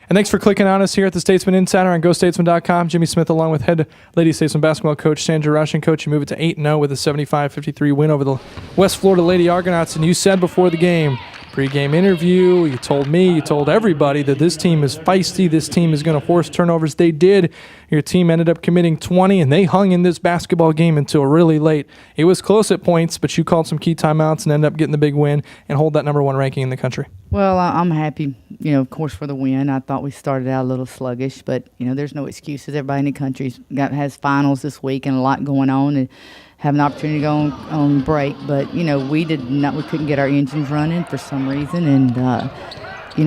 And thanks for clicking on us here at the Statesman Insider on GoStatesman.com. Jimmy Smith along with head Lady Statesman basketball coach Sandra Rushing. Coach, you move it to 8-0 with a 75-53 win over the West Florida Lady Argonauts. And you said before the game, pre-game interview, you told me, you told everybody that this team is feisty, this team is going to force turnovers. They did. Your team ended up committing 20, and they hung in this basketball game until really late. It was close at points, but you called some key timeouts and ended up getting the big win and hold that number 1 ranking in the country. Well, I'm happy, of course, for the win. I thought we started out a little sluggish, but, there's no excuses. Everybody in the country has finals this week and a lot going on and have an opportunity to go on break. But, we couldn't get our engines running for some reason. And,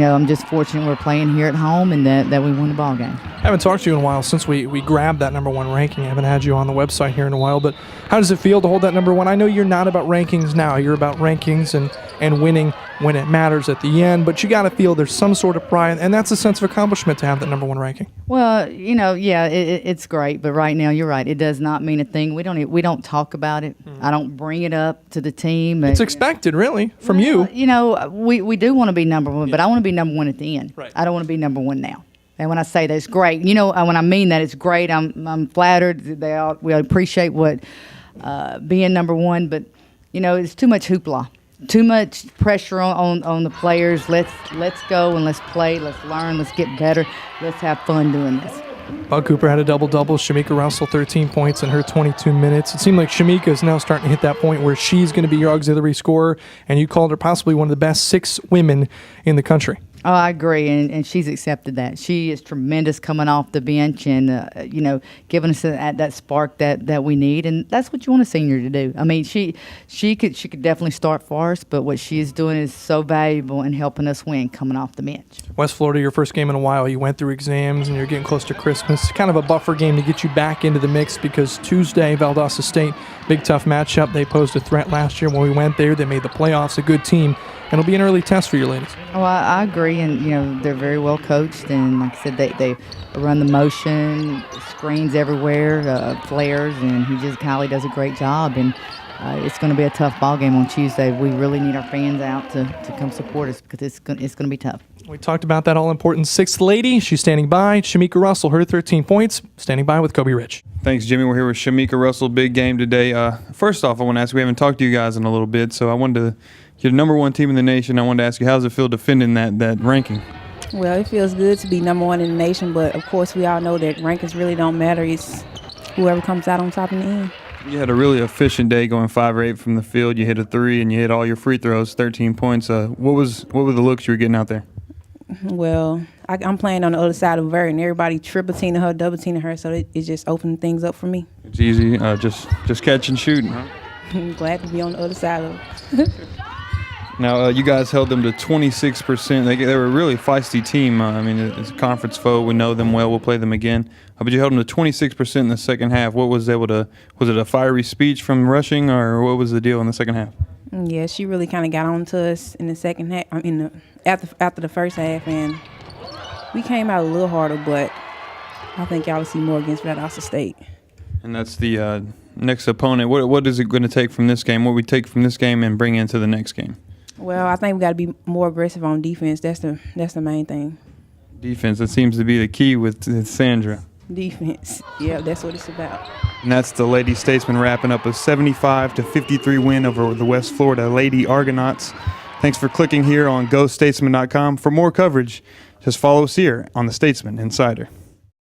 I'm just fortunate we're playing here at home and that we won the ball game. I haven't talked to you in a while since we grabbed that number 1 ranking. I haven't had you on the website here in a while, but how does it feel to hold that number 1? I know you're not about rankings now. You're about rankings and winning when it matters at the end, but you got to feel there's some sort of pride, and that's a sense of accomplishment to have that number 1 ranking. Well, it's great, but right now you're right. It does not mean a thing. We don't talk about it. I don't bring it up to the team. It's expected, really, from you. We do want to be number 1, but I want to be number 1 at the end. Right. I don't want to be number 1 now. And when I say that, it's great. When I mean that, it's great. I'm flattered. We appreciate what being number 1, but it's too much hoopla, too much pressure on the players. Let's go and let's play. Let's learn. Let's get better. Let's have fun doing this. Bug Cooper had a double-double. Shameka Russell, 13 points in her 22 minutes. It seemed like Shameka is now starting to hit that point where she's going to be your auxiliary scorer, and you called her possibly one of the best 6 women in the country. Oh, I agree, and she's accepted that. She is tremendous coming off the bench and, giving us that spark that we need, and that's what you want a senior to do. I mean, she could definitely start for us, but what she is doing is so valuable in helping us win coming off the bench. West Florida, your first game in a while. You went through exams, and you're getting close to Christmas. Kind of a buffer game to get you back into the mix because Tuesday, Valdosta State, big tough matchup. They posed a threat last year when we went there. They made the playoffs, a good team. And it'll be an early test for your ladies. Oh, I agree, and they're very well coached, and like I said, they run the motion, screens everywhere, flares, and Kylie does a great job, and it's going to be a tough ball game on Tuesday. We really need our fans out to come support us because it's going to be tough. We talked about that all-important 6th lady. She's standing by. Shameka Russell, her 13 points, standing by with Kobe Rich. Thanks, Jimmy. We're here with Shameka Russell. Big game today. First off, I want to ask, we haven't talked to you guys in a little bit, so I wanted to, you're the number 1 team in the nation. I wanted to ask you, how does it feel defending that ranking? Well, it feels good to be number 1 in the nation, but of course we all know that rankings really don't matter. It's whoever comes out on top in the end. You had a really efficient day going 5 or 8 from the field. You hit a 3 and you hit all your free throws, 13 points. What were the looks you were getting out there? Well, I'm playing on the other side of Vert, and everybody triple-teaming her, double-teaming her, so it just opened things up for me. It's easy, just catch and shooting, huh? I'm glad to be on the other side of it. Now, you guys held them to 26%. They were a really feisty team. It's a conference foe. We know them well. We'll play them again. But you held them to 26% in the second half. Was it a fiery speech from Rushing, or what was the deal in the second half? Yeah, she really kind of got on to us in the second half. After the first half, and we came out a little harder, but I think y'all will see more against Valdosta State. And that's the next opponent. What is it going to take from this game? What we take from this game and bring into the next game? Well, I think we got to be more aggressive on defense. That's the main thing. Defense. That seems to be the key with Sandra. Defense. Yeah, that's what it's about. And that's the Lady Statesmen wrapping up a 75-53 win over the West Florida Lady Argonauts. Thanks for clicking here on GoStatesman.com. For more coverage, just follow us here on the Statesman Insider.